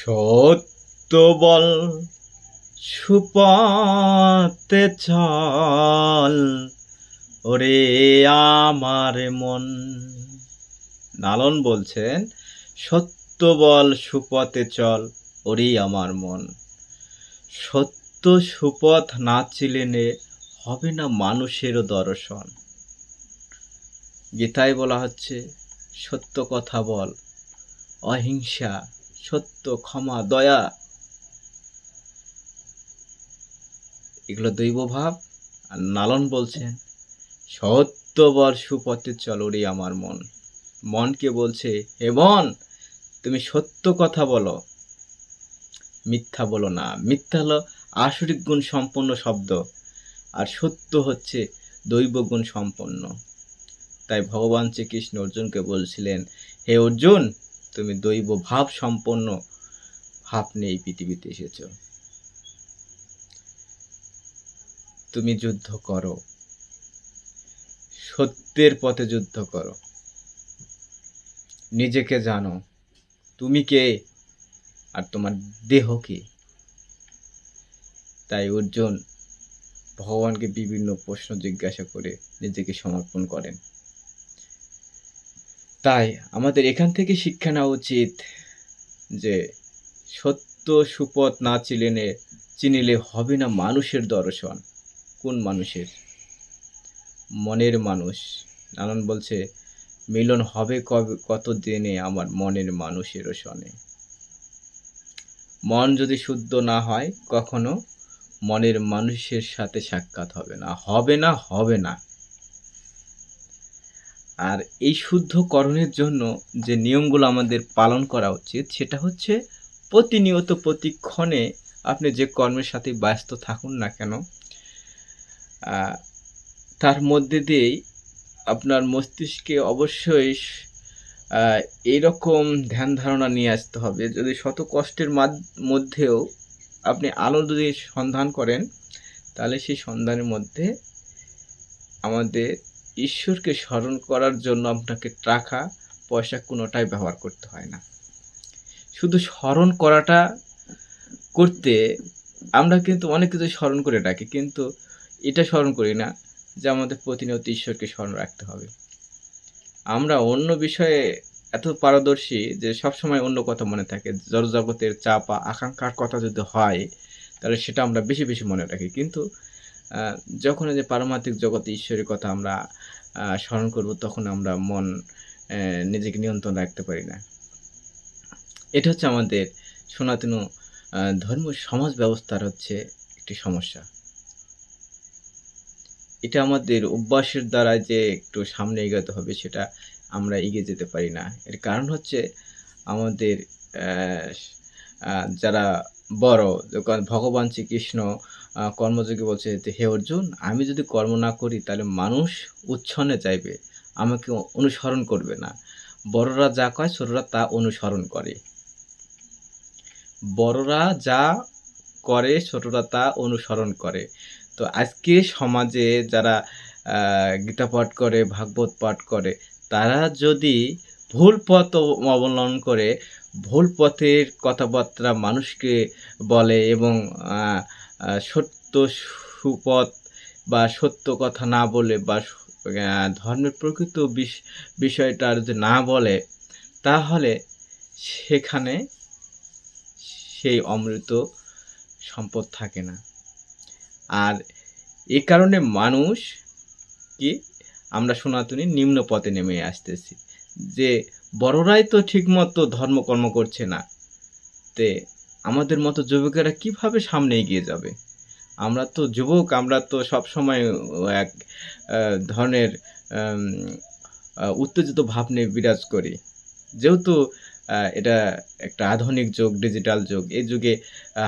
সত্য বল সুপথে চল ওরে আমার মন। লালন বলছেন, সত্য বল সুপথে চল ওরে আমার মন। সত্য সুপথ না চিনেলে হবে না মানুষেরও দর্শন। গীতায় বলা হচ্ছে, সত্য কথা বল, অহিংসা, সত্য, ক্ষমা, দয়া, এগুলো দৈব ভাব। আর লালন বলছেন, সত্য বল সুপথে চল ওরে আমার মন। মনকে বলছে, হে মন, তুমি সত্য কথা বলো, মিথ্যা বলো না। মিথ্যা হলো আসরিক গুণ সম্পন্ন শব্দ, আর সত্য হচ্ছে দৈব গুণ সম্পন্ন। তাই ভগবান শ্রীকৃষ্ণ অর্জুনকে বলছিলেন, হে অর্জুন, তুমি দৈব ভাব সম্পন্ন ভাব নিয়ে এই পৃথিবীতে এসেছো। তুমি যুদ্ধ করো, সত্যের পথে যুদ্ধ করো। নিজেকে জানো, তুমি কে আর তোমার দেহ কে। তাই অর্জুন ভগবানকে বিভিন্ন প্রশ্ন জিজ্ঞাসা করে নিজেকে সমর্পণ করেন। তাই আমাদের এখান থেকে শিক্ষা নেওয়া উচিত যে সত্য সুপথ না চিনিলে হবে না মানুষের দর্শন। কোন মানুষের? মনের মানুষ। লালন বলছে, মিলন হবে কবে কত দিনে আমার মনের মানুষের সনে। মন যদি শুদ্ধ না হয় কখনো মনের মানুষের সাথে সাক্ষাৎ হবে না, হবে না, হবে না। আর এই শুদ্ধকরণের জন্য যে নিয়মগুলো আমাদের পালন করা উচিত সেটা হচ্ছে প্রতিনিয়ত প্রতিক্ষণে আপনি যে কর্মের সাথে ব্যস্ত থাকুন না কেন, তার মধ্যে দিয়েই আপনার মস্তিষ্কে অবশ্যই এইরকম ধ্যান ধারণা নিয়ে আসতে হবে। যদি শত কষ্টের মধ্যেও আপনি আলো যদি সন্ধান করেন, তাহলে সেই সন্ধানের মধ্যে আমাদের ঈশ্বরকে স্মরণ করার জন্য আপনাকে টাকা পয়সা কোনোটাই ব্যবহার করতে হয় না। শুধু স্মরণ করাটা করতে আমরা কিন্তু অনেক কিছু স্মরণ করে রাখি, কিন্তু এটা স্মরণ করি না যে আমাদের প্রতিনিয়ত ঈশ্বরকে স্মরণ রাখতে হবে। আমরা অন্য বিষয়ে এত পারদর্শী যে সবসময় অন্য কথা মনে থাকে। জড়জগতের চাপা আকাঙ্ক্ষার কথা যদি হয়, তাহলে সেটা আমরা বেশি বেশি মনে রাখি। কিন্তু যখন এই যে পারমার্থিক জগতে ঈশ্বরের কথা আমরা স্মরণ করব, তখন আমরা মন নিজেকে নিয়ন্ত্রণ রাখতে পারি না। এটা হচ্ছে আমাদের সনাতন ধর্মীয় সমাজ ব্যবস্থার হচ্ছে একটি সমস্যা। এটা আমাদের অভ্যাসের দ্বারা যে একটু সামনে এগোতে হবে, সেটা আমরা এগিয়ে যেতে পারি না। এর কারণ হচ্ছে আমাদের যারা বড়, ভগবান শ্রীকৃষ্ণ কর্মযোগে বলছে যে, হে অর্জুন, আমি যদি কর্ম না করি তাহলে মানুষ উচ্ছনে চাইবে, আমাকে অনুসরণ করবে না। বড়রা যা কয় ছোটরা তা অনুসরণ করে। বড়রা যা করে ছোটরা তা অনুসরণ করে। তো আজকে সমাজে যারা গীতা পাঠ করে, ভাগবত পাঠ করে, তারা যদি ভুল পথ অবলম্বন করে ভুল পথের কথাবার্তা মানুষকে বলে এবং সত্য সুপথ বা সত্য কথা না বলে বা ধর্মের প্রকৃত বিষয়টা যদি না বলে, তাহলে সেখানে সেই অমৃত সম্পদ থাকে না। আর এ কারণে মানুষ কি, আমরা সনাতনী নিম্ন পথে নেমে আসতেছি যে বড়রাই তো ঠিকমতো ধর্মকর্ম করছে না, তে আমাদের মতো যুবকেরা কিভাবে সামনে এগিয়ে যাবে? আমরা তো যুবক, আমরা তো সবসময় এক ধরনের উত্তেজিত ভাব নিয়ে বিরাজ করি। যেহেতু এটা একটা আধুনিক যুগ, ডিজিটাল যুগ। এই যুগে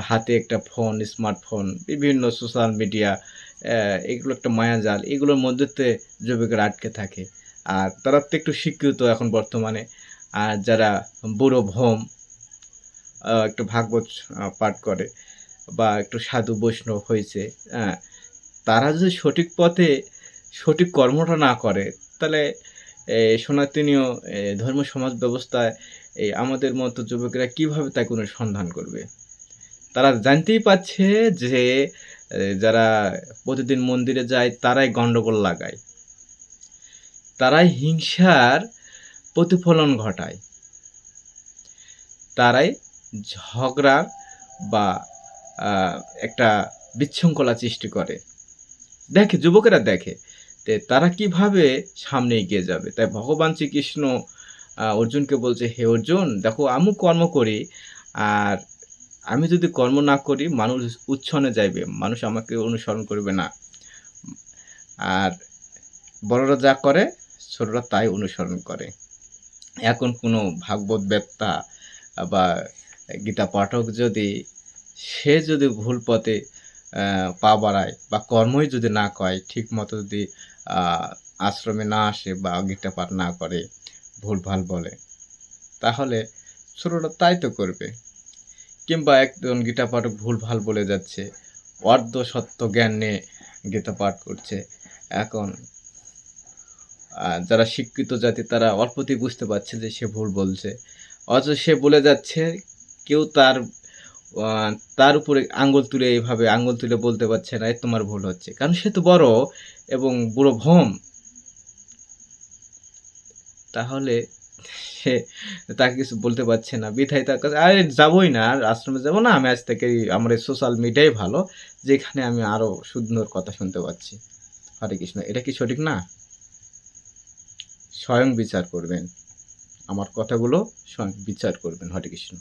হাতে একটা ফোন, স্মার্টফোন, বিভিন্ন সোশ্যাল মিডিয়া, এগুলো একটা মায়াজাল। এগুলোর মধ্যেতে যুবকেরা আটকে থাকে। আর তারা তো একটু শিক্ষিত এখন বর্তমানে। আর যারা বুড়ো ভোম একটু ভাগবত পাঠ করে বা একটু সাধু বৈষ্ণব হয়েছে, তারা যদি সঠিক পথে সঠিক কর্মটা না করে, তাহলে সনাতনীয় ধর্ম সমাজ ব্যবস্থায় এই আমাদের মতো যুবকেরা কিভাবে তাকে অনুসন্ধান করবে? তারা জানতেই পারছে যে যারা প্রতিদিন মন্দিরে যায় তারাই গন্ডগোল লাগায়। তারাই হিংসার প্রতিফলন ঘটায়। তারাই ঝগড়া বা আ একটা বিশৃঙ্খলা সৃষ্টি করে। দেখে, যুবকেরা দেখে। তারা কিভাবে সামনে এগিয়ে যাবে। তাই ভগবান শ্রীকৃষ্ণ অর্জুনকে বলছে, "হে অর্জুন, দেখো আমি কর্ম করি। আর আমি যদি কর্ম না করি মানুষ উচ্ছনে যাইবে। মানুষ আমাকে অনুসরণ করবে না। আর বড়রা যা করে ছোটরা তাই অনুসরণ করে।" এখন কোনো ভাগবত বেত্তা বা গীতা পাঠক সে যদি ভুল পথে পা বাড়ায় বা কর্মই যদি না করে, ঠিকমতো যদি আ আশ্রমে না আসে বা গীতা পাঠ না করে, ভুলভাল বলে, তাহলে ছোটরা তাই তো করবে। কিংবা একজন গীতা পাঠক ভুলভাল বলে যাচ্ছে, অর্ধ সত্য জ্ঞান নিয়ে গীতা পাঠ করছে। এখন যারা শিক্ষিত জাতি তারা অল্পতেই বুঝতে পারছে যে সে ভুল বলছে। অথচ সে বলে যাচ্ছে, কেউ আ তার উপরে আঙ্গুল তুলে বলতে পারছে না, "এই তোমার ভুল হচ্ছে।" কারণ সে তো বড় এবং বুড়ো ভোম। তাহলে সে তাকে কিছু বলতে পারছে না। বিধায় তার কাছে, "আরে যাবোই না, আর আশ্রমে যাব না। আমি আজ থেকে আমার এই সোশ্যাল মিডিয়াই ভালো। যেখানে আমি আরো সুন্দর কথা শুনতে পাচ্ছি।" হরে কৃষ্ণ। এটা কি সঠিক না? স্বয়ং বিচার করবেন। আমার কথাগুলো স্বয়ং বিচার করবেন। হরে কৃষ্ণ।